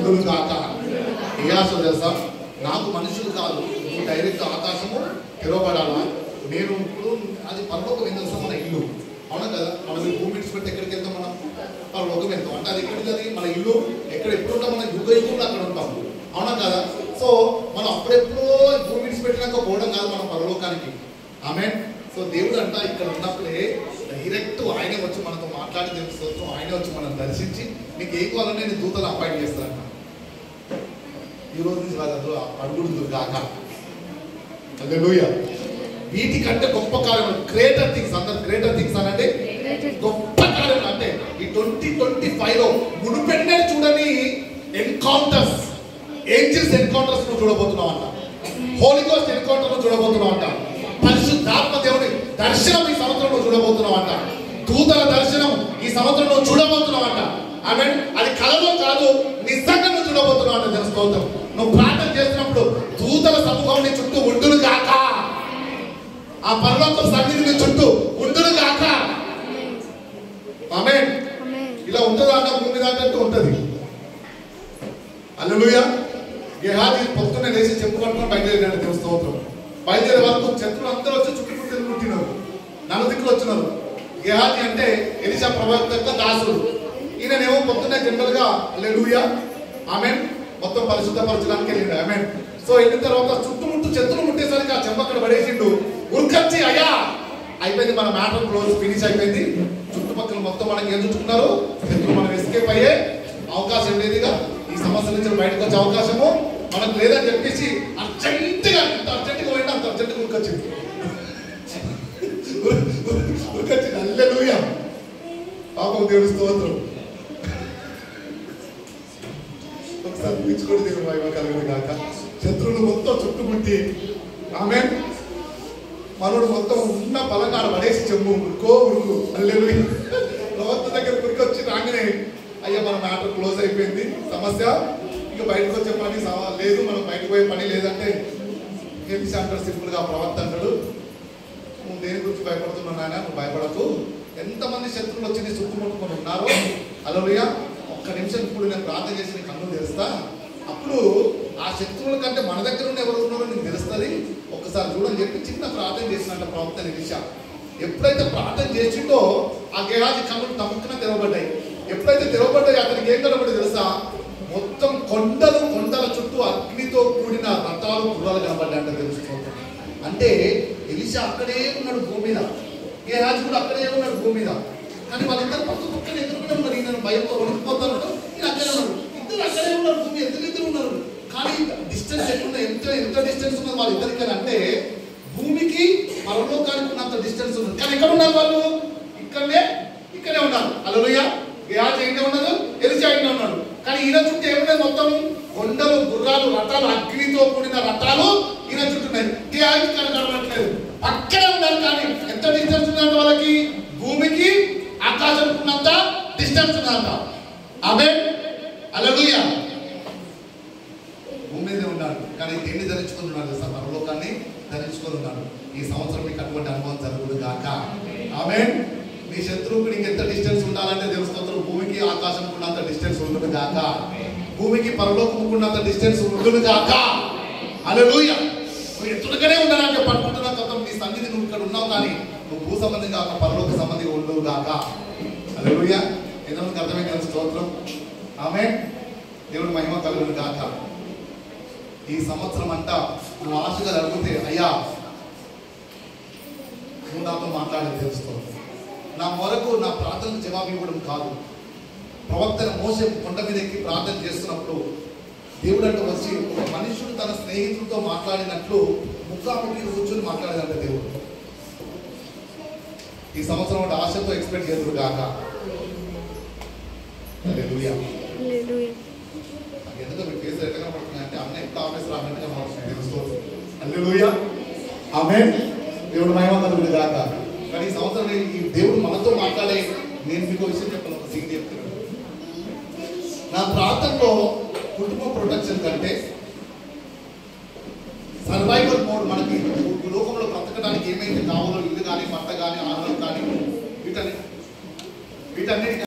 ఉండును కాక. ఏ ఆశ తెలుసా? నాకు మనుషులు కాదు, నువ్వు డైరెక్ట్ ఆకాశము తెరవబడాలా. నేను ఇప్పుడు అది పరలోకం ఏం తెలుసా? మన ఇల్లు. అవునా కదా? మనం భూమి విడిచిపెట్టి ఎక్కడికి వెళ్తాం? మనం పరలోకం వెళ్తాం. అంటే అది ఎక్కడికి? అది మన ఇల్లు. ఎక్కడ ఎప్పుడు ఉంటాం? మన యుగ యుగంలో అక్కడ ఉంటాం. అవునా కదా? సో మనం అప్పుడెప్పుడో భూమి విడిచిపెట్టినాక పోవడం కాదు మనం పరలోకానికి. ఆమేన్. సో దేవుడు అంట ఇక్కడ ఉన్నప్పుడే డైరెక్ట్ ఆయనే వచ్చి మనతో మాట్లాడి తెలుసుకోవచ్చు. ఆయనే వచ్చి మనం దర్శించి నీకు ఏ కావాలని నేను దూతలు అపాయింట్ చేస్తాను. ఈ రోజు నుంచి రాదు అడుగుడు కాక. హల్లెలూయా. వీటికంటే గొప్ప కార్యం, గ్రేటర్ థింగ్స్. అందరు గ్రేటర్ థింగ్స్ అనండి. గొప్ప కార్యం అంటే ఈ 2025లో మునుపెన్నడూ చూడని ఎన్కౌంటర్స్, ఏంజెల్స్ ఎన్కౌంటర్స్ నువ్వు చూడబోతున్నావు అంట. హోలీ గోస్ట్ ఎన్కౌంటర్ నువ్వు చూడబోతున్నావు అంట. పరిశుద్ధాత్మ దేవుని దర్శనం ఈ సంవత్సరం నువ్వు చూడబోతున్నావు అంట. దూతల దర్శనం ఈ సంవత్సరం నువ్వు చూడబోతున్నావు అంట. ఆమె అది కలలో కాదు, నిజంగా నువ్వు చూడబోతున్నావు అంట. తెలుసు స్తోత్రం. నువ్వు ప్రార్థన చేస్తున్నప్పుడు దూతల సమూహం నీ చుట్టూ ఉండును గాక. ఆ పరలోక సన్నిధి నీ చుట్టూ ఉండును గాక. ఆమేన్. ఇలా ఉంటుందా అన్న భూమి దాంట్లో ఉంటది. హల్లెలూయా. గెహాజీ పొద్దున్నే లేచి చెప్పు పట్టుకొని బయలుదేరాడు. దేవుని స్తోత్రం. బయలుదేరే వరకు శత్రులు అందరూ వచ్చి చుట్టుముట్టు పుట్టినారు. నలుదిక్కులు వచ్చినారు. గెహాజీ అంటే ఎలీషా ప్రవక్త యొక్క దాసుడు. ఈయననేమో పొద్దున్నే జనరల్ గా హల్లెలూయా ఆమేన్ మొత్తం పరిశుద్ధపరచడానికి వెళ్ళిండు. ఆమేన్. సో వెళ్ళిన తర్వాత చుట్టుముట్టు శత్రులు ముట్టేసరికి ఆ చెంప అక్కడ పడేసిండు. ఉరికొచ్చి అయ్యా అయిపోయింది, మన మ్యాటర్ క్లోజ్, ఫినిష్ అయిపోయింది. చుట్టుపక్కల మొత్తం మనకి ఏం చుట్టుకున్నారు? శత్రులు మనం ఎస్కేప్ అయ్యే అవకాశం లేదుగా. ఈ సమస్య నుంచి బయటకు వచ్చే అవకాశము మనకు లేదని చెప్పేసి అర్జెంటుగా, ఇంత అర్జెంటుగా పోయినా అంత అర్జెంటుగా ఉరికొచ్చింది. హల్లెలూయా. పాపం దేవుని స్తోత్రం. ఒకసారి పిలుచుకోండి. దేవుని మహిమ కలుగును గాక. శత్రువులు మొత్తం చుట్టుముట్టి ఆమేన్ మనోడు మొత్తం ఉన్న బలంగా పడేసి చెమ్ము ఉరుకో ఉరుకు. హల్లెలూయా. ప్రవక్త దగ్గర ఉరికొచ్చి రాగానే అయ్యా మన మ్యాటర్ క్లోజ్ అయిపోయింది, సమస్య ఇక బయటకు వచ్చే పని లేదు, మనం బయటకు పోయే పని లేదంటే ఎలీషా అంటాడు సింపుల్ గా. ప్రవక్త అంటాడు, నువ్వు దేని గురించి భయపడుతున్నావు నాయన? నువ్వు భయపడకు. ఎంతమంది శత్రువులు వచ్చి నీ చుట్టుముట్టుకొని ఉన్నారో. హల్లెలూయా. ఒక్క నిమిషం ఇప్పుడు నేను ప్రార్థన చేసి నీ కన్ను తెరుస్తా. అప్పుడు ఆ శత్రువుల కంటే మన దగ్గర ఉన్న ఎవరు ఉన్నారో నీకు తెలుస్తుంది. ఒక్కసారి చూడని చెప్పి చిన్న ప్రార్థన చేసినట్ట ప్రవక్త ఎలీషా. ఎప్పుడైతే ప్రార్థన చేసిండో ఆ గెహాజీ కన్నులు తమక్కున తెరవబడ్డాయి. ఎప్పుడైతే తెరవబడ్డాయి అతనికి ఏం కనబడి తెలుసా? మొత్తం కొండలు, కొండల చుట్టూ అగ్నితో కూడిన రథాలు, గుర్రాలు కనబడ్డాయంట. తెలుసుకోవాలి అంటే ఎలీషా అక్కడే ఉన్నాడు భూమి మీద, గెహాజీ కూడా అక్కడే ఉన్నాడు భూమి మీద. కానీ వాళ్ళిద్దరు పక్క పక్కన ఎదురుకునే ఉన్నారు. ఈయన భయంతో వణికిపోతాను, ఈయన అక్కడే ఉన్నాడు. ఇద్దరు అక్కడే ఉన్నారు భూమి, ఇద్దరు ఉన్నారు. కానీ డిస్టెన్స్ ఎట్లున్నా, ఎంత డిస్టెన్స్ ఉన్నది వాళ్ళిద్దరికి అంటే భూమికి పరలోకానికి ఉన్నంత డిస్టెన్స్ ఉన్నది. కానీ ఎక్కడ ఉన్నారు వాళ్ళు? ఇక్కడే ఉన్నారు. హల్లెలూయా. గెహాజీ ఏంటే ఉన్నారు, ఎలీషా ఏంటే ఉన్నాడు. కానీ ఈయన చుట్టూ ఏమున్నాయి? మొత్తం కొండలు, గుర్రాలు, రథాలు, అగ్నితో కూడిన రథాలు ఈయన చుట్టూ ఉన్నాయి. గెహాజీ కనబడట్లేదు, పక్కనే ఉన్నారు. కానీ ఎంత డిస్టెన్స్ ఉన్నంత వాళ్ళకి? భూమికి ఆకాశం ఉన్నంత డిస్టెన్స్ ఉన్నంత. ఆమేన్. హల్లెలూయా. భూమి మీదే ఉన్నాడు కానీ దేన్ని ధరించుకొని ఉన్నాడు తెలుసా? పరలోకాన్ని ధరించుకొని ఉన్నాడు. ఈ సంవత్సరం మీకు అటువంటి అనుభవం జరుగుతుంది గాక. ఆమేన్. నీ శత్రువుకి నీకు ఎంత డిస్టెన్స్ ఉండాలంటే తెలుసుకోవచ్చు. భూమికి ఆకాశం ఉన్నంత డిస్టెన్స్ ఉంటుంది గాక. భూమికి పరలోకం ఉన్నంత డిస్టెన్స్ ఉంటుంది గాక. హల్లెలూయా. నువ్వు ఎత్తుడుగానే ఉండాలని చెప్పి అనుకుంటున్నా కదా. నీ సన్నిధి నువ్వు ఇక్కడ ఉన్నావు కానీ నువ్వు భూ సంబంధం కాక పరలోక సంబంధి ఉండవు గాక. హల్లెలూయా. ఎంతమందికి అర్థమైంది? స్తోత్రం. ఆమేన్. దేవుడి మహిమ కలుగును గాక. ఈ సంవత్సరం అంతా నువ్వు ఆశగా అడిగితే అయ్యా నువ్వు నాతో మాట్లాడేది తెలుసుకో. నా మొరకు నా ప్రార్థనకు జవాబు ఇవ్వడం కాదు. ప్రవక్తన మోసే కొండ మీద ఎక్కి ప్రార్థన చేస్తున్నప్పుడు దేవుడు అంటే వచ్చి ఒక మనుషుడు తన స్నేహితులతో మాట్లాడినట్లు ముఖాముఖి కూర్చొని మాట్లాడేదంట దేవుడు. ఈ సంవత్సరం అంటే ఆశతో ఎక్స్పెక్ట్ చేతుడు కాక. హల్లెలూయా. ఎందుకంటే మీ ఫేస్ ఎట్లా పడుతుంది అంటే అన్న ఎప్పుడు ఆఫీస్ రానట్టుగా మాట్లాడుతుంది. తెలుసుకోవచ్చు. హల్లెలూయా. ఆమేన్. దేవుడు మహిమ కలుగును గాక. కానీ ఈ సంవత్సరం ఈ దేవుడు మనతో మాట్లాడే నేను మీకు విషయం చెప్పాను. ఒక సీన్ చెప్తున్నాను. నా ప్రాంతంలో కుటుంబ ప్రొటెక్షన్ కంటే సర్వైవల్ మోడ్, మనకి లోకంలో బ్రతకడానికి ఏమైతే కావాలో, ఇల్లు కానీ, భర్త కానీ, ఆహారం కానీ, వీటన్నిటి